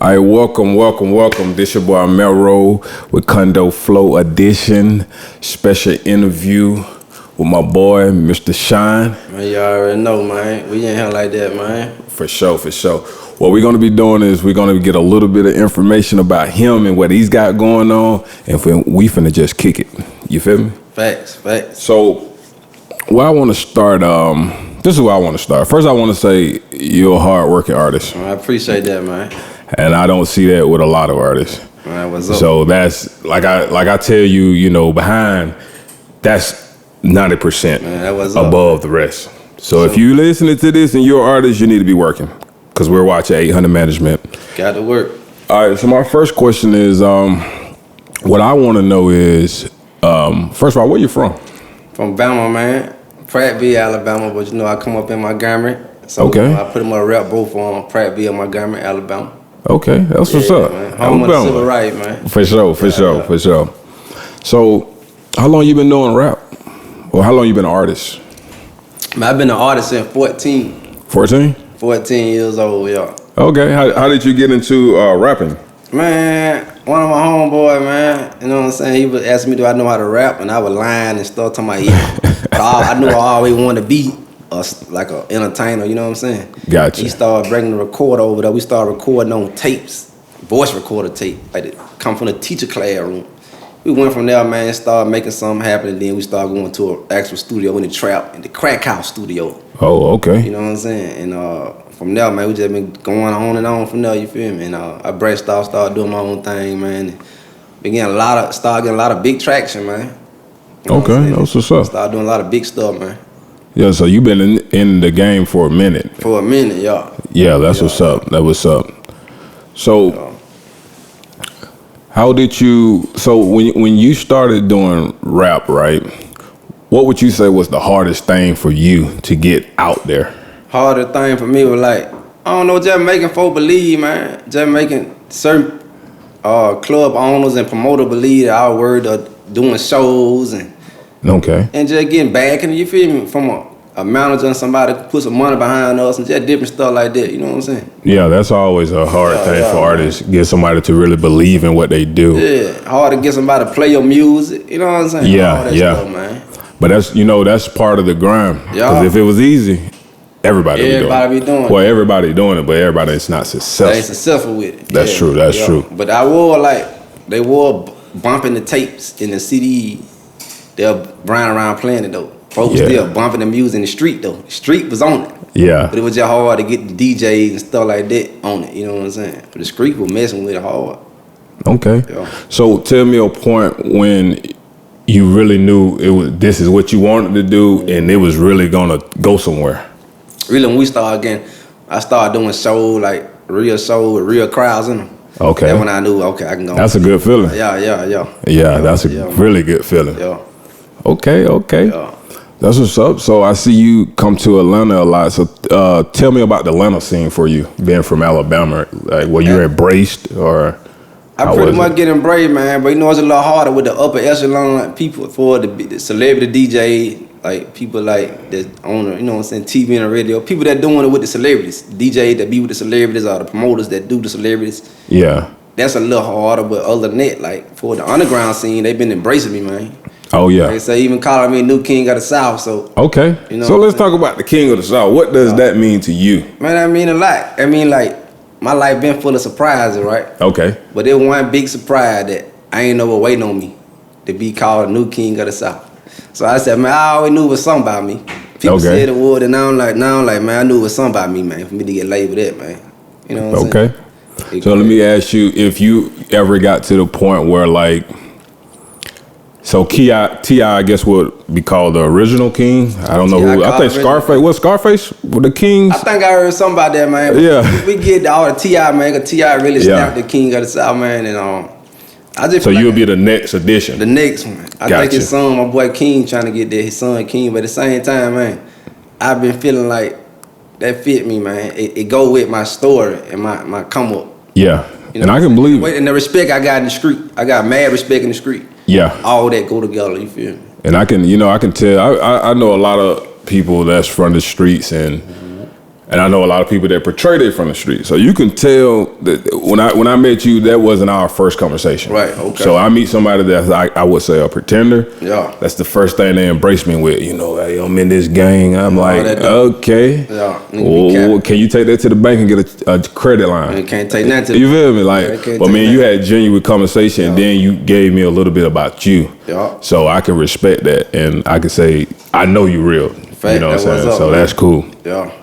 All right, welcome. This your boy Amero with Condo Flow Edition. Special interview with my boy, Mr. Shine. Man, you already know, man. We ain't here like that, man. For sure. What we're going to be doing is we're going to get a little bit of information about him and what he's got going on, and we finna just kick it. You feel me? Facts. So, where I want to start, this is where I want to start. First, I want to say you're a hard-working artist. I appreciate that, man. And I don't see that with a lot of artists. Man, what's up? So that's like I tell you, behind that's 90% above the rest. So if you listening to this and you're an artist, you need to be working because we're watching 800 Management. Got to work. All right. So my first question is, what I want to know is, first of all, where you from? From Bama, man. Prattville, Alabama, but I come up in Montgomery. So okay. I put my rep both on Prattville, Montgomery, Alabama. Okay, that's what's up. Man. Home of the civil rights, man. For sure. So, how long you been doing rap? Or how long you been an artist? Man, I've been an artist since 14. 14? 14 years old, yeah. Okay, how did you get into rapping? Man, one of my homeboy, man, you know what I'm saying? He would ask me, do I know how to rap? And I would line and start talking about, yeah. I knew I always wanted to be like an entertainer, you know what I'm saying? Gotcha. He started bringing the recorder over there. We started recording on tapes, voice recorder tape, like it come from the teacher classroom. We went from there, man, started making something happen, and then we started going to an actual studio in the trap, in the crack house studio. Oh, okay. You know what I'm saying? And from there, man, we just been going on and on from there, you feel me? And I branched off, started doing my own thing, man. And started getting a lot of big traction, man. You know okay, that's what's up. Started doing a lot of big stuff, man. Yeah, so you've been in the game for a minute. For a minute, yeah. Yeah, that's what's up. That what's up. So, how did you? So when you started doing rap, right? What would you say was the hardest thing for you to get out there? Hardest thing for me was like, I don't know, just making folk believe, man. Just making certain club owners and promoters believe that our word of doing shows and. Okay. And just getting back, and you feel me, from a manager and somebody put some money behind us and just different stuff like that. You know what I'm saying? Yeah, that's always a hard thing for artists. Get somebody to really believe in what they do. Yeah, hard to get somebody to play your music. You know what I'm saying? Yeah. Stuff, man. But that's part of the grind. Yeah. Because if it was easy, everybody be doing it. Well, everybody doing it, but everybody's not successful. They ain't successful with it. That's true. That's true. But they were bumping the tapes in the CD. They're running around playing it though. Folks still bumping the music in the street though. The street was on it. Yeah. But it was just hard to get the DJs and stuff like that on it. You know what I'm saying? But the street was messing with it hard. Okay. Yeah. So tell me a point when you really knew this is what you wanted to do and it was really gonna go somewhere. Really, when I started doing shows like real shows with real crowds in them. Okay. That's when I knew, okay, I can go. That's a good feeling. Yeah, that's a really good feeling. Yeah. Okay. Yeah. That's what's up. So I see you come to Atlanta a lot. So tell me about the Atlanta scene for you, being from Alabama. Like, were you embraced or? I pretty much get embraced, man. But it's a little harder with the upper echelon people for the celebrity DJ, like people like that on the, you know what I'm saying, TV and radio. People that doing it with the celebrities, DJ that be with the celebrities or the promoters that do the celebrities. Yeah. That's a little harder, but other than that, like for the underground scene, they've been embracing me, man. Oh yeah. They say even calling me new king of the South. So okay. You know, so let's talk about the king of the South. What does that mean to you? Man, that mean a lot. I mean, like my life been full of surprises, right? Okay. But there one big surprise that I ain't know what waiting on me to be called a new king of the South. So I said, man, I always knew it was something about me. People said it would, and now I'm like, man, I knew it was something about me, man, for me to get labeled that, man. You know what I'm saying? Okay. So let me ask you if you ever got to the point where like. So T.I., I guess, would be called the original king. I don't know who. I think Scarface. What Scarface with the kings? I think I heard something about that, man. Yeah. We get all the T.I., man. Cause T.I. really snapped the king of the South, man. And I just. So you'll be the next edition. The next one. I think his son, my boy King, trying to get his son King. But at the same time, man, I've been feeling like that fit me, man. It go with my story and my come up. Yeah. You know, and I can believe it. And the respect I got in the street. I got mad respect in the street. Yeah. All that go together, you feel me? And I can tell, I know a lot of people that's from the streets and And I know a lot of people that portray it from the street. So you can tell that when I met you, that wasn't our first conversation. Right, okay. So I meet somebody that's I would say a pretender. Yeah. That's the first thing they embrace me with. You know, hey, I'm in this gang. I'm like, okay. Yeah. Well, can you take that to the bank and get a credit line? You can't take that to You feel me? Like, but man, you had genuine conversation, and then you gave me a little bit about you. Yeah. So I can respect that, and I can say, I know you real. Fact, you know what I'm saying? Up, so man. that's cool. Yeah.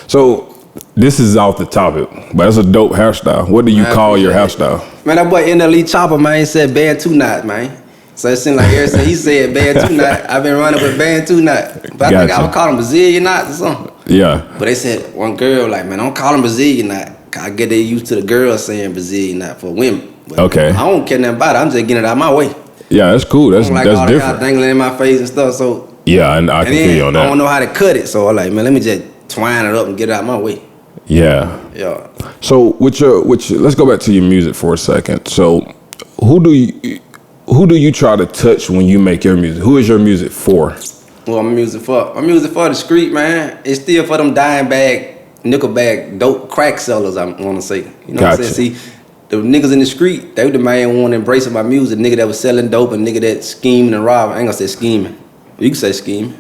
So this is off the topic, but it's a dope hairstyle. What do you call your hairstyle? Man, that boy NLE Chopper, man, said band 2 knot, man. So it seemed like ever since he said band 2 knot, I've been running with band 2 knot. But I think I would call them Brazilian knots or something. Yeah. But they said one girl, like, man, don't call them Brazilian knot. I get they used to the girls saying Brazilian knot for women. But okay. I don't care nothing about it. I'm just getting it out of my way. Yeah, that's cool. That's like that's all different. Dangling in my face and stuff. So yeah, and I can feel you on that. I don't know how to cut it, so I'm like, man, let me just twine it up and get it out of my way. Yeah. Yeah. So let's go back to your music for a second. So who do you try to touch when you make your music? Who is your music for? Well, my music for the street, man. It's still for them dime bag, nickel bag, dope crack sellers, I want to say. You know what I'm saying? See, the niggas in the street, they the main one embracing my music. Nigga that was selling dope and nigga that scheming and robbing. I ain't gonna say scheming. You can say scheming.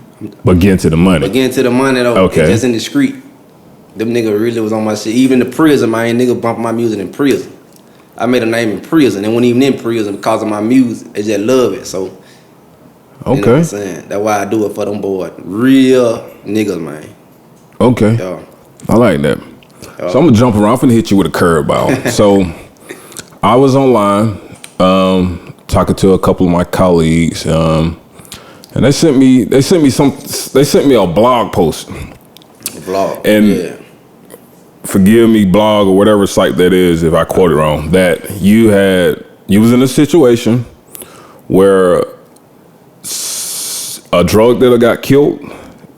But getting to the money. But getting to the money though. Okay. Just in the street. Them niggas really was on my shit. Even in the prison, man, nigga bumping my music in prison. I made a name in prison. And when even in prison because of my music, they just love it. So okay. You know what I'm saying? That's why I do it for them boys. Real niggas, man. Okay. Yeah. I like that. So I'm gonna jump around. I'm finna hit you with a curveball. So I was online talking to a couple of my colleagues, and they sent me a blog post. A blog. And forgive me, blog or whatever site that is if I quote it wrong. That you was in a situation where a drug dealer got killed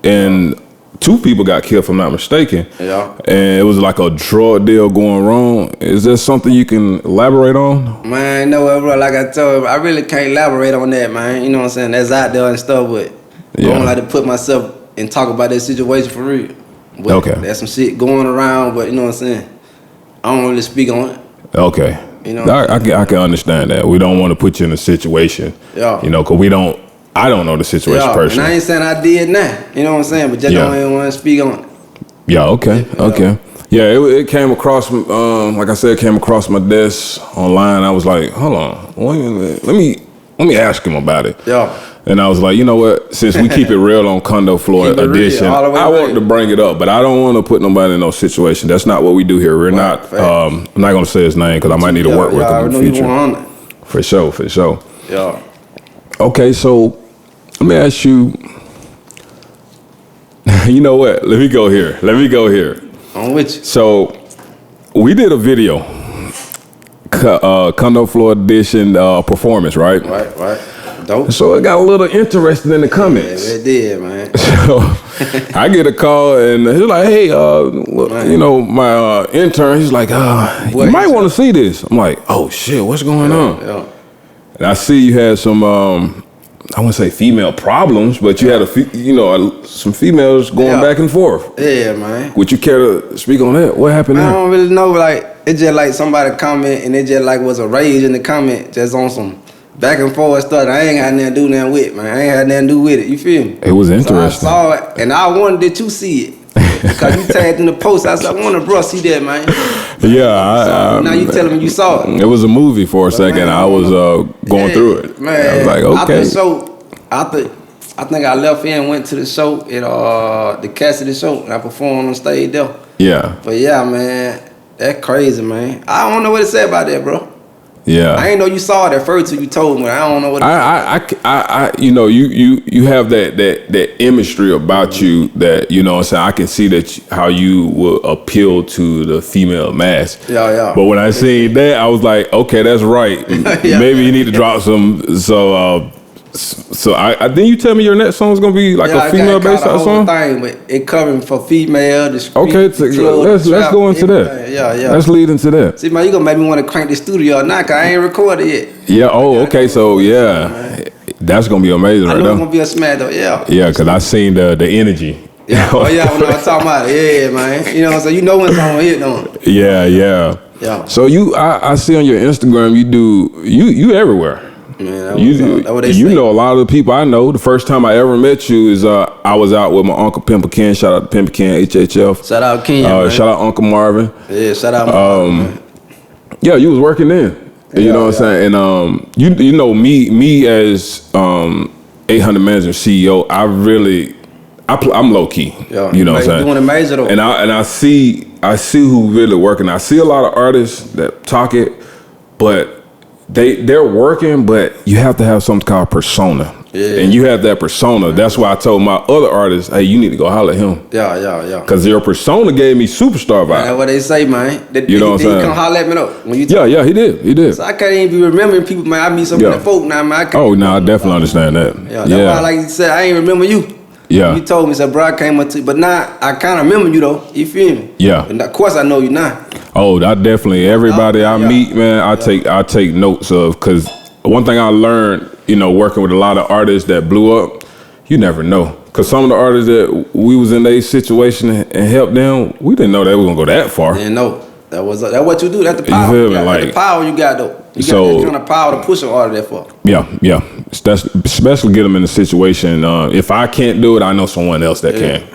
and 2 people got killed, if I'm not mistaken. Yeah. And it was like a drug deal going wrong. Is there something you can elaborate on? Man, no, bro. Like I told you, I really can't elaborate on that, man. You know what I'm saying? That's out there and stuff, but I don't like to put myself and talk about that situation for real. But okay. There's some shit going around, but you know what I'm saying? I don't really speak on it. Okay. You know, I can understand that. We don't want to put you in a situation. Yeah. You know, because I don't know the situation personally. And I ain't saying I did now. You know what I'm saying? But just don't even want to speak on it. Yeah, okay. Okay. Yeah, it came across, like I said, came across my desk online. I was like, hold on, wait a minute. Let me ask him about it. Yeah. And I was like, you know what? Since we keep it real on Condo Flow Edition, I want to bring it up, but I don't want to put nobody in no situation. That's not what we do here. We're not. I'm not gonna say his name because I might need to work with him in the future. For sure. Yeah. Okay, so let me ask you. You know what? Let me go here. I'm with you. So we did a video, Condo Flow Edition performance, right? Right. Dope. So it got a little interesting in the comments. Yeah, it did, man. So I get a call and he's like, hey, you know, my intern, he's like, you might want to see this. I'm like, oh shit, what's going on? Yeah. And I see you had some, I wouldn't say female problems, but you had some females going back and forth. Yeah, man. Would you care to speak on that? What happened there? I don't really know. Like, it just like somebody comment and it just like was a rage in the comment, just on some back and forth stuff. I ain't had nothing to do nothing with, man. I ain't had nothing to do with it. You feel me? It was interesting. So I saw it and I wanted that you see it. Because you tagged in the post. I said, I want to bro see that, man. Yeah. Now you telling me you saw it. It was a movie for a second. Man, I was going through it. Man, I was like, okay. I think I left here and went to the show at the Cassidy show, and I performed on stage there. Yeah. But yeah, man, that crazy, man. I don't know what to say about that, bro. Yeah. I ain't know you saw it at first till you told me. I don't know what. I you know, you have that imagery about you that, you know what I'm saying, I can see that how you will appeal to the female mass. Yeah. But when I seen that, I was like, okay, that's right. Maybe you need to drop some. So I then you tell me your next song is gonna be like a female based song. Thing, but it covering for female. Let's go into that. Yeah. Let's lead into that. See, man, you gonna make me want to crank the studio now, cause I ain't recorded yet. Yeah. Oh, okay. So yeah, that's gonna be amazing, I right know now. it's gonna be a smash though. Yeah. Yeah, cause I seen the energy. Yeah, oh yeah, when I was talking about it, yeah, man. You know what I'm saying? You know when someone hit, don't you? Yeah. So I see on your Instagram you everywhere. Man, that what they say. You know a lot of the people I know. The first time I ever met you is I was out with my uncle Pimper Ken. Shout out to Pimper Ken, HHF. Shout out Ken, man. Shout out Uncle Marvin. Yeah, shout out Marvin, man. Yeah, you was working then. You know what I'm saying? And you know me as 800 manager CEO, I'm low key. Yeah, you know what I'm saying? Doing it major though. And I see who really working. I see a lot of artists that talk it, but they're working, but you have to have something called persona. Yeah. And you have that persona. That's why I told my other artists, hey, you need to go holler at him. Yeah. Because your persona gave me superstar vibe. That's what they say, man. You know what I'm saying? He come holler at me though. When you yeah, he did. So I can't even be remembering people, man. I meet some of the folk now, man. I definitely understand that. Yeah, that's why, like you said, I ain't remember you. Yeah. You told me, said, bro, I came up to you. But now, I kind of remember you, though. You feel me? Yeah. And of course, I know you now. Oh, I definitely. Everybody I meet, man, I take notes of. Because one thing I learned, working with a lot of artists that blew up, you never know. Because some of the artists that we was in their situation and helped them, we didn't know they were going to go that far. Didn't know. That's what you do. That's the power. You feel me? That's the power you got, though. You got that kind of power to push an artist that far. Yeah. That's especially get them in a situation. If I can't do it, I know someone else that can.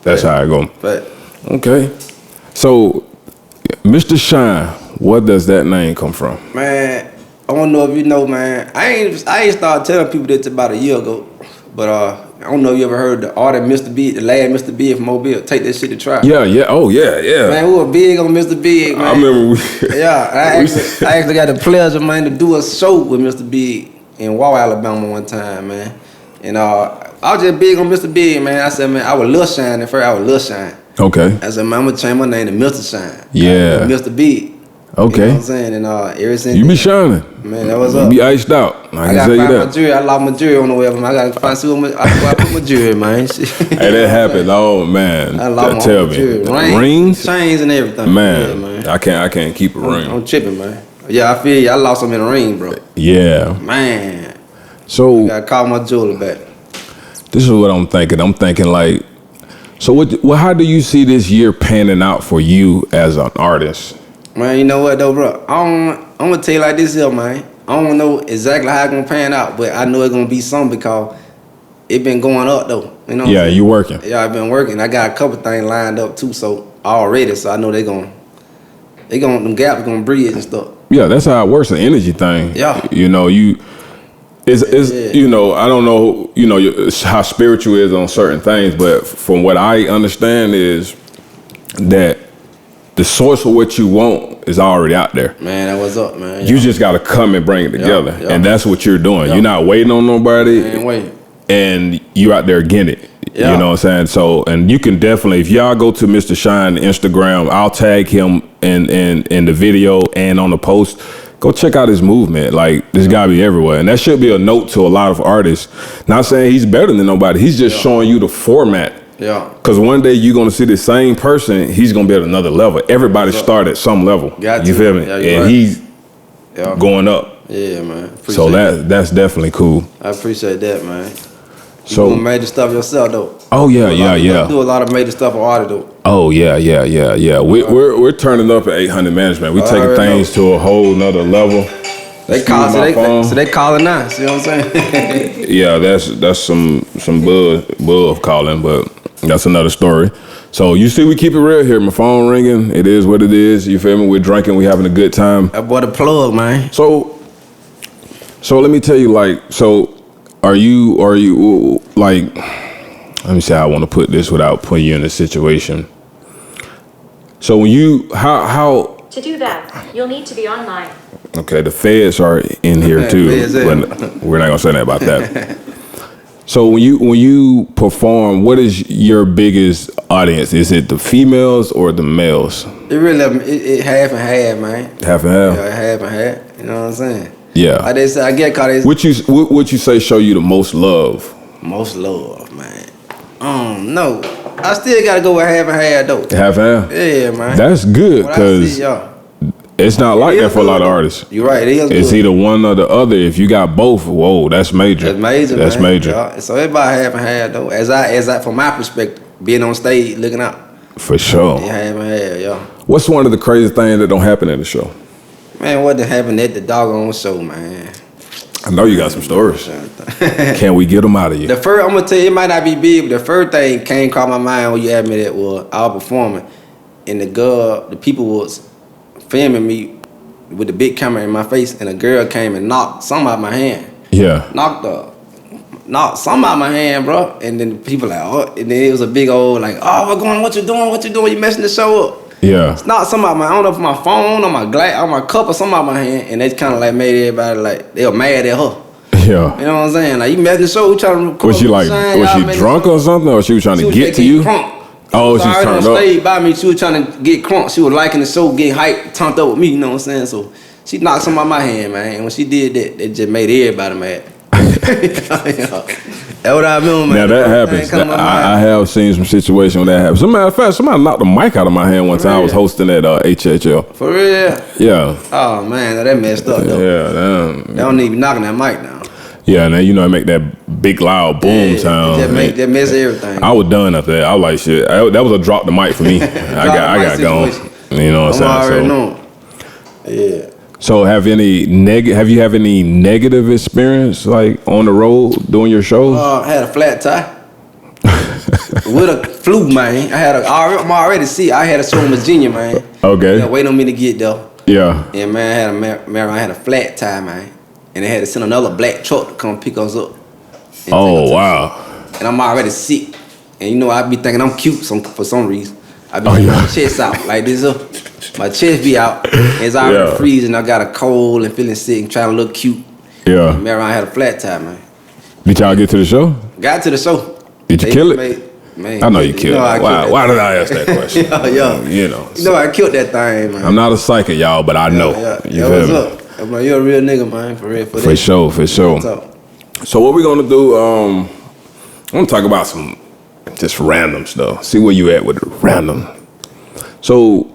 That's how I go. But okay. So, Mr. Shine, what does that name come from? Man, I don't know if you know, man. I ain't started telling people this about a year ago. But I don't know if you ever heard the artist Mr. Big, the lad Mr. Big from Mobile. Take that shit to try. Yeah. Oh, yeah. Man, we were big on Mr. Big, man. I remember I actually got the pleasure, man, to do a show with Mr. Big in Wawa, Alabama one time, man. And I was just big on Mr. Big, man. I said, man, I was Lil Shine at first. I was Lil Shine. Okay. I said, man, I'm going to change my name to Mr. Shine. Yeah. Mr. Big. Okay. You know what I'm saying? And ever since you be shining. Man, that was up. You be iced out. I gotta find my jewelry. I lost my jewelry on the way up. I gotta find where I put my jewelry, man. Hey, that happened. Oh man. I lost my jewelry. Rings, chains, and everything. Man, I can't keep a ring. I'm tripping, man. Yeah, I feel you. I lost them in the ring, bro. Yeah. Man. So I gotta call my jewelry back. This is what I'm thinking. I'm thinking like, so how do you see this year panning out for you as an artist? Man, you know what though, bro? I'm gonna tell you like this here, man. I don't know exactly how it's gonna pan out, but I know it's gonna be something because it been going up though. You know? Yeah, you working. Yeah, I've been working. I got a couple things lined up too, so already. So I know them gaps gonna bridge and stuff. Yeah, that's how it works. The energy thing. Yeah. I don't know, how spiritual is on certain things, but from what I understand is that the source of what you want is already out there. Man, that was up, man. You just got to come and bring it together. Yeah. And that's what you're doing. You're not waiting on nobody. Man, wait. And you out there getting it. Yeah. You know what I'm saying? So, and you can definitely, if y'all go to Mr. Shine Instagram, I'll tag him in the video and on the post. Go check out his movement. Like, this guy be everywhere. And that should be a note to a lot of artists. Not saying he's better than nobody. He's just showing you the format. Yeah. Because one day you're going to see the same person, he's going to be at another level. Everybody start at some level. You feel me? Yeah, and right. He's going up. Yeah, man. So that's definitely cool. I appreciate that, man. You So doing major stuff yourself, though. Oh, yeah. Do a lot of major stuff with artists, though. Oh, yeah. We're turning up at 800 Management. We're taking things to a whole nother level. They calling now. See what I'm saying? Yeah, that's some bull calling, but that's another story. So you see, we keep it real here. My phone ringing. It is what it is. You feel me? We're drinking. We having a good time. That boy the plug, man. So let me tell you, like, so are you like? Let me see how I want to put this without putting you in a situation. So when you how to do that, you'll need to be online. Okay, the feds are in here too. We're not gonna say that about that. So when you perform, what is your biggest audience? Is it the females or the males? It really it half and half, man. Half and half. Yeah, half and half. You know what I'm saying? Yeah. Like they say, I get caught. What you say show you the most love? Most love, man. No, I still gotta go with half and half though. Half and half. Yeah, man. That's good because it's not like that for a lot of artists. You're right. It's either one or the other. If you got both, whoa, that's major. That's major. That's man. major. Yeah. So it's about half and half though. As I from my perspective. being on stage, looking out. For sure. Yeah. What's one of the craziest things that don't happen at the show? Man, what done happened at the doggone show, man? I know you got some stories. Can we get them out of you? The first, I'm gonna tell you, it might not be big, but the first thing came across my mind when you asked me that was I was performing, and the people was filming me with the big camera in my face, and a girl came and knocked something out my hand. Yeah. Knocked something out my hand, bro. And then people like, oh, and then it was a big old like, oh, what's going on? What you doing? What you doing? You messing the show up. Yeah. It's not something out my, I don't know if my phone or my glass or my cup or something out my hand, and they kind of like made everybody like they were mad at her. Yeah. You know what I'm saying? Like, you messing the show, you trying to record. Was she like, was she drunk or something, or she was trying to get to you? Crunk. Oh, she's turned turned on up. stage by me. She was trying to get crunk. She was liking the show, getting hyped, turned up with me. You know what I'm saying? So she knocked something out my hand, man. And when she did that, it just made everybody mad. That's what I remember, man. Now that happens. I have seen some situations where that happens. As a matter of fact, somebody knocked the mic out of my hand one time. I was hosting at HHL. For real? Yeah. Oh man, that messed up though. Yeah, damn. They don't even be knocking that mic down. Yeah, and then you know, it make that big loud boom sound. That mess everything. I was done after that. I was like, shit. That was a drop the mic for me. I got going. You know what I'm saying? Know. Yeah. So have you had any negative experience like on the road doing your shows? I had a flat tire with a fluke, man. I'm already see. I had a show in Virginia, man. Okay. Yeah, waiting on me to get there. Yeah. And man, I had a flat tire, man, and they had to send another black truck to come pick us up. Oh wow. And I'm already sick, and you know I be thinking I'm cute for some reason. I be getting my chest out like this. My chest be out. It's already freezing. I got a cold and feeling sick and trying to look cute. Yeah. Man, I had a flat tire, man. Did y'all get to the show? Got to the show. Did you kill it? Man, I know you killed it. Why did I ask that question? Yeah. You know. You know I killed that thing, man. I'm not a psychic, y'all, but I know. You feel me? What's up? Man, you're a real nigga, man. For real. For sure. So what we gonna do? I'm gonna talk about some just random stuff. See where you at with random. So,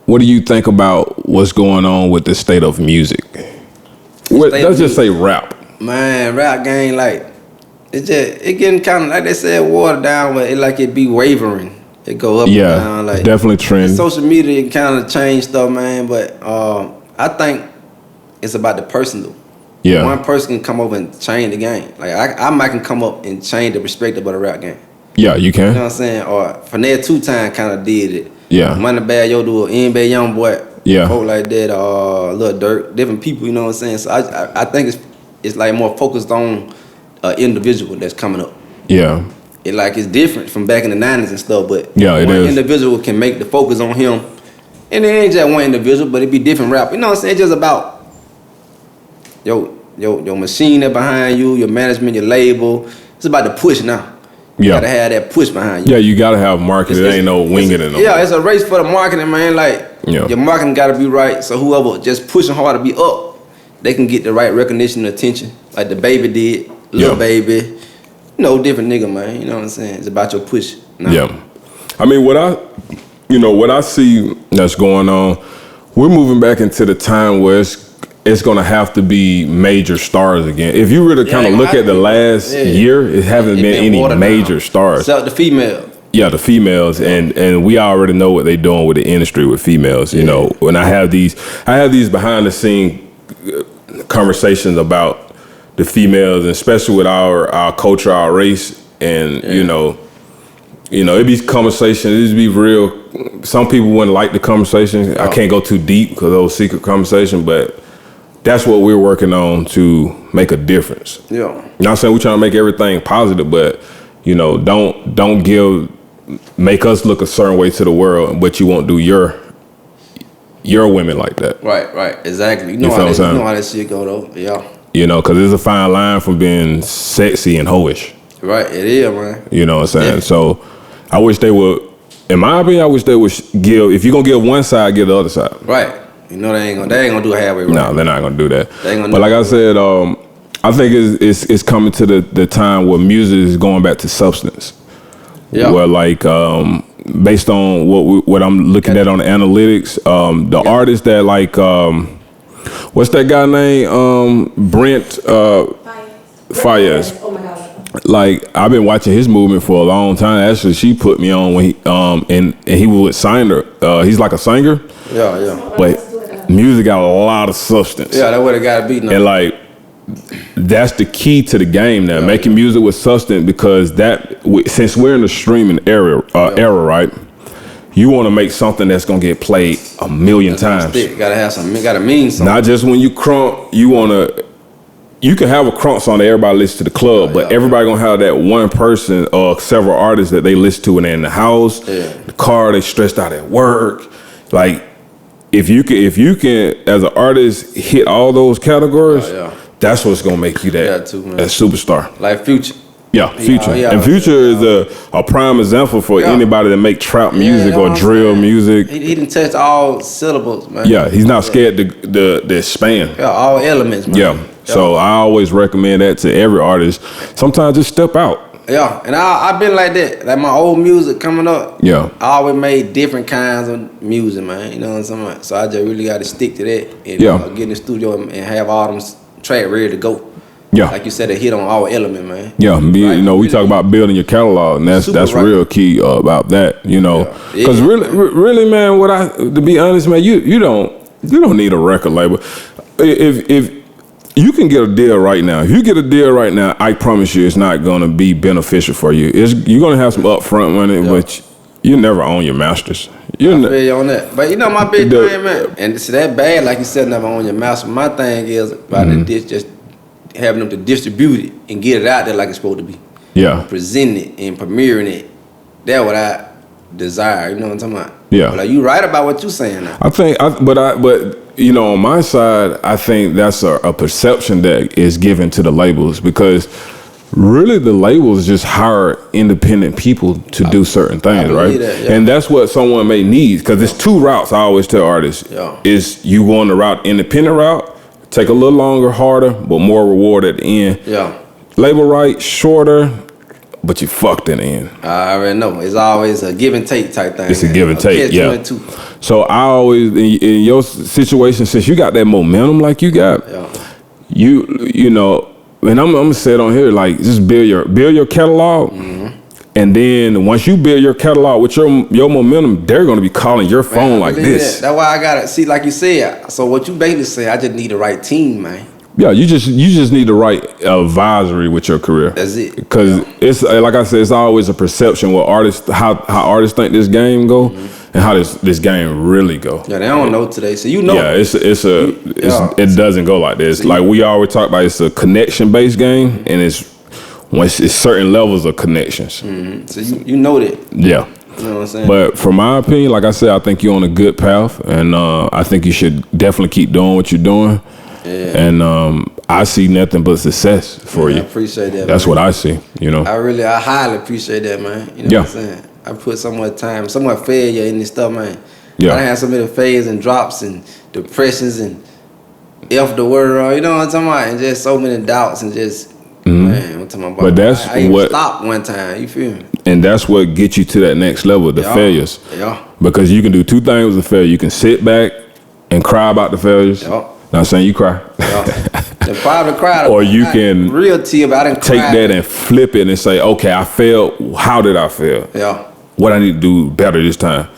what do you think about what's going on with the state of music? Let's just say rap. Man, rap game, like, it getting kind of, like they said, watered down, but it be wavering. It go up and down. Like, definitely trend. Social media kind of changed stuff, man, but I think it's about the person, though. Yeah. One person can come over and change the game. Like, I might can come up and change the perspective of the rap game. Yeah, you can. You know what I'm saying? Or Finesse 2 Time kind of did it. Yeah. Money Bad Yo do it. NBA Young Boy. Yeah. Folk like that. Lil Durk. Different people. You know what I'm saying? So I think it's like more focused on an individual that's coming up. Yeah. It's different from back in the 90s and stuff. But yeah, one individual can make the focus on him, and it ain't just one individual, but it be different rap. You know what I'm saying? It's just about your machine that behind you, your management, your label. It's about the push now. You gotta have that push behind you. Yeah, you gotta have marketing. It ain't no winging it. Yeah, it's a race for the marketing, man. Like, your marketing gotta be right. So whoever just pushing hard to be up, they can get the right recognition and attention. Like the Baby did, Lil Baby. Different nigga, man. You know what I'm saying? It's about your push. Now. Yeah. I mean, what I see that's going on, we're moving back into the time where it's gonna have to be major stars again. If you really kind of look at the last year, it hasn't been any major stars. Except the female. Yeah, the females, and we already know what they're doing with the industry with females. You know, when I have these behind the scene conversations about the females, and especially with our culture, our race, and you know, it be conversations. It be real. Some people wouldn't like the conversation. I can't go too deep because those secret conversations, but that's what we're working on to make a difference. Yeah. Not saying we're trying to make everything positive, but don't make us look a certain way to the world, but you won't do your women like that. Right, exactly. You know how that shit go though. Yeah. Because there's a fine line from being sexy and hoish. Right, it is, man. You know what I'm saying? Yeah. So I wish they would, in my opinion, if you're gonna give one side, give the other side. Right. They ain't gonna do halfway right. No, they're not gonna do that. But like I said, I think it's coming to the time where music is going back to substance. Yeah. Where based on what I'm looking at on the analytics, the artists that what's that guy name? Brent Fayez. Oh my God. like I've been watching his movement for a long time. Actually, she put me on when he and he was with Singer. He's like a singer. Yeah. But music got a lot of substance. Yeah, that's what it got to be now. And like that's the key to the game now, making music with substance, because since we're in the streaming era, right? You want to make something that's gonna get played a million times. Gotta have something. Gotta mean something. Not just when you crunk. You can have a crunk song that everybody listens to the club, but everybody gonna have that one person or several artists that they listen to when they're in the house, the car, they stressed out at work. Like if you can as an artist hit all those categories, that's what's gonna make you that superstar. Like Future. Yeah, Future. And Future is a prime example for anybody that make trap music or drill music. He didn't touch all syllables, man. Yeah, he's not scared to expand. Yeah, all elements, man. Yeah. So I always recommend that to every artist. Sometimes just step out. Yeah, and I've been like that. Like my old music coming up. Yeah. I always made different kinds of music, man. You know what I'm saying? So I just really got to stick to that and get in the studio and have all them tracks ready to go. Yeah, like you said, a hit on all elements, man. Yeah, we talk about building your catalog, and that's real key about that. Because really, man, to be honest, man, you don't need a record label. If you can get a deal right now, I promise you, it's not gonna be beneficial for you. You're gonna have some upfront money, but you never own your masters. I feel you on that. But my big thing, man, and it's that bad, like you said, never own your master. My thing is about just having them to distribute it and get it out there like it's supposed to be. Yeah. Presenting it and premiering it. That's what I desire. You know what I'm talking about? Yeah. But like you right about what you're saying now. But on my side, I think that's a perception that is given to the labels, because really the labels just hire independent people to do certain things, right? That, and that's what someone may need, because there's two routes I always tell artists. Is you going the route independent route, take a little longer, harder, but more reward at the end. Yeah. Label right, shorter, but you fucked in the end. I already know. It's always a give and take type thing. It's a give and take, yeah. So I always, in your situation, since you got that momentum like you got, you know, and I'm gonna say it on here, like just build your catalog. And then once you build your catalog with your momentum, they're gonna be calling your phone like this. That's why I gotta see, like you said. So what you basically say, I just need the right team, man. Yeah, you just need the right advisory with your career. That's it. Because it's like I said, it's always a perception what how artists think this game go and how this game really go. Yeah, they don't know today, so you know. Yeah, it doesn't go like this. Like we always talk about, it's a connection based game, and it's certain levels of connections. So you know that. Yeah. You know what I'm saying? But from my opinion, like I said, I think you're on a good path, and I think you should definitely keep doing what you're doing. Yeah. And I see nothing but success for you. I appreciate that. That's man. what I see. I highly appreciate that, man. You know what I'm saying? I put so much time, so much failure in this stuff, man. Yeah. I had so many failures and drops and depressions and F the world, you know what I'm talking about? And just so many doubts and just man, I'm talking about. But that's I even stopped one time. You feel me? And that's what gets you to that next level, the failures. Yeah. Because you can do two things with failure. You can sit back and cry about the failures. Yeah. Not saying you cry. The probably cried. Or you can real tear, but I didn't take that and flip it and say, okay, I failed. How did I fail? Yeah. What I need to do better this time.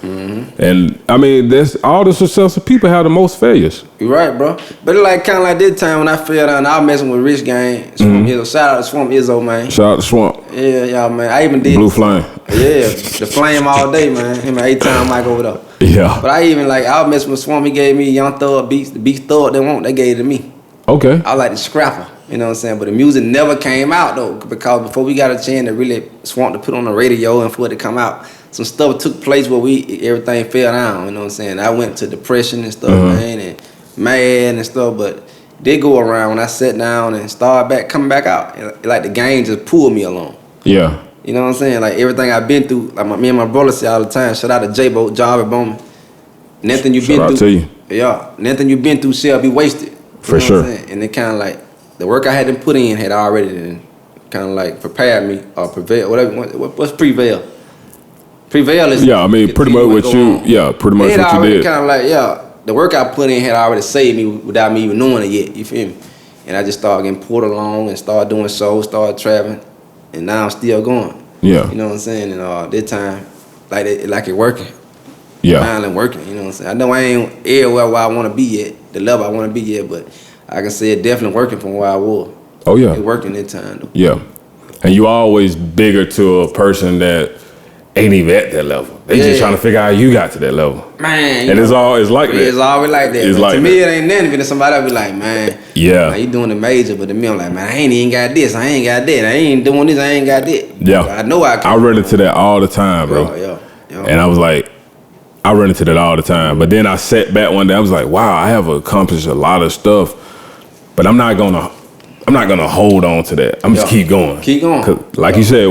And I mean, that's all the successful people have the most failures. You're right, bro. But it's like kind of like this time when I fell down, I was messing with Rich Gang. Swamp Izzo. Shout out to Swamp Izzo, man. Shout out to Swamp. Yeah, man. I even did Blue Flame. Yeah, the flame all day, man. Him and 8-time Mike over there. Yeah. But I was messing with Swamp. He gave me Young Thug beats. The beats Thug they gave it to me. Okay. I like the scrapper. You know what I'm saying? But the music never came out though, because before we got a chance to really Swamp to put on the radio and for it to come out, some stuff took place where everything fell down. You know what I'm saying? I went to depression and stuff, man, and mad and stuff. But they go around when I sat down and started coming back out. Like the game just pulled me along. Yeah. You know what I'm saying? Like everything I've been through, like me and my brother say all the time. Shout out to J-Bo, Shine Bowman. Nothing you've been through. Shout out to you. Yeah, nothing you've been through shall be wasted. For sure. And it kind of like the work I had to put in had already kind of like prepared me or prevail. Whatever. What's prevail? Prevail is pretty much what you. Yeah, pretty much what you did. Kind of like the work I put in had already saved me without me even knowing it yet. You feel me? And I just started getting pulled along and started doing shows, started traveling. and now I'm still going. Yeah. You know what I'm saying? And this time, like it working. Yeah. Finally working. You know what I'm saying? I know I ain't everywhere where I want to be yet, the level I want to be yet, but I can say it definitely working from where I was. Oh yeah. It working this time though. Yeah. And you always bigger to a person that ain't even at that level. They just trying to figure out how you got to that level. Man. And it's like that. It's always like that. It's like to me, that. it ain't nothing. But somebody else be like, man, you doing the major. But to me, I'm like, man, I ain't even got this. I ain't got that. I ain't doing this. I ain't got that. Yeah. But I know I can. I run into that all the time, bro. Yeah. And I was like, I run into that all the time. But then I sat back one day, I was like, wow, I have accomplished a lot of stuff, but I'm not gonna hold on to that. I'm just keep going. Keep going. 'Cause like you said,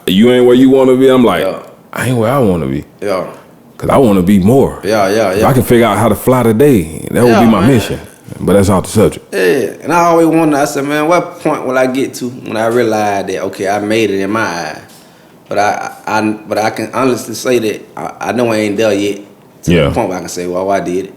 you ain't where you want to be. I'm like, I ain't where I want to be. Yeah. Cause I want to be more. Yeah. If I can figure out how to fly today, that would be my mission. But that's off the subject. Yeah, and I always wonder. I said, man, what point will I get to when I realize that okay, I made it in my eyes? But I can honestly say that I know I ain't there yet. To the point where I can say, well, I did it.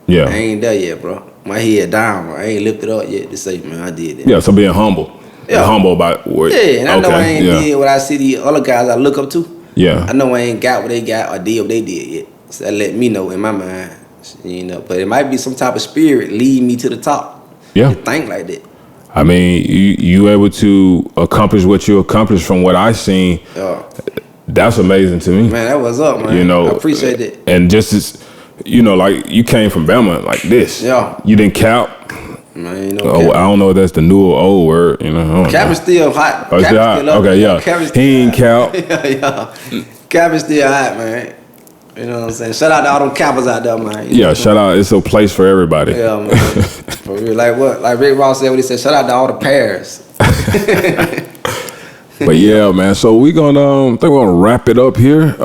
Yeah. I ain't there yet, bro. My head down, bro. I ain't lifted up yet to say, man, I did it. Yeah, so being humble. Yeah. Humble about what. Yeah, and I know I ain't did what I see the other guys I look up to. Yeah. I know I ain't got what they got or did what they did yet. So that let me know in my mind, But it might be some type of spirit lead me to the top. Yeah. Think like that. I mean, you able to accomplish what you accomplished from what I seen. Yeah. That's amazing to me. Man, that was up, man. I appreciate it. And just as, like you came from Bama like this. Yeah. You didn't cap. Man, I don't know if that's the new or old word. Cap is still hot. Oh, it's still hot? Okay, yeah. He ain't cap. Yeah. Cap is still hot, man. You know what I'm saying? Shout out to all them cappers out there, man. Shout out. It's a place for everybody. Yeah, man. For real. Like Rick Ross said when he said, shout out to all the pairs. But yeah, man. So I think we're gonna wrap it up here.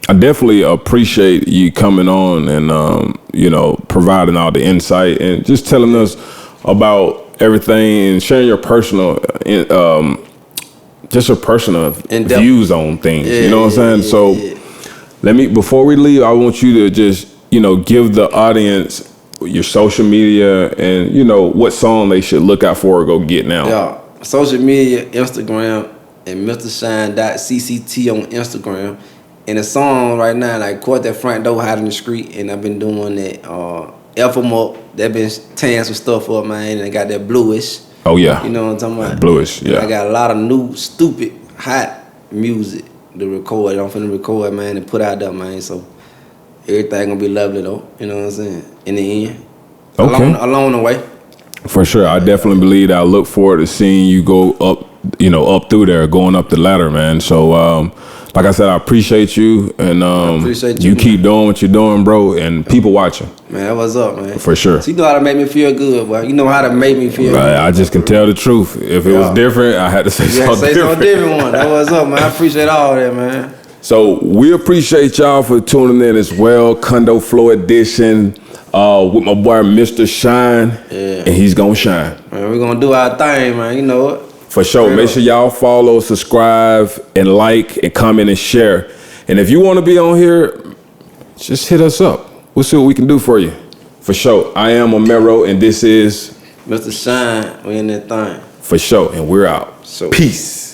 I definitely appreciate you coming on and providing all the insight and just telling us about everything and sharing your personal, just your personal views on things. Yeah, you know what I'm saying? So before we leave, I want you to just give the audience your social media and what song they should look out for or go get now. Yeah. Social media, Instagram, and MrShine.cct on Instagram. And the song right now, like Court That Front Door, Hide in the Street, and I've been doing that. F 'em Up, they've been tearing some stuff up, man, and I got that Bluish. Oh, yeah. You know what I'm talking about? Bluish, yeah. I got a lot of new, stupid, hot music to record. I'm finna record, man, and put out there, man. So everything gonna be lovely, though. You know what I'm saying? In the end. Okay. Along the way. For sure. I definitely believe that. I look forward to seeing you go up, up through there, going up the ladder, man. So, like I said, I appreciate you, and I appreciate you keep doing what you're doing, bro, and people watching. Man, that was up, man. For sure. So you know how to make me feel good, boy. You know how to make me feel good. I just can tell the truth. If it was different, I had to say something different. Different one. That was up, man. I appreciate all that, man. So we appreciate y'all for tuning in as well. Condo Flow edition with my boy Mr. Shine, and he's gonna shine. Man, we're gonna do our thing, man. You know it. For sure. Make sure y'all follow, subscribe, and like, and comment, and share. And if you want to be on here, just hit us up. We'll see what we can do for you. For sure. I am Amero, and this is Mr. Shine. We in that thing. For sure. And we're out. So. Peace.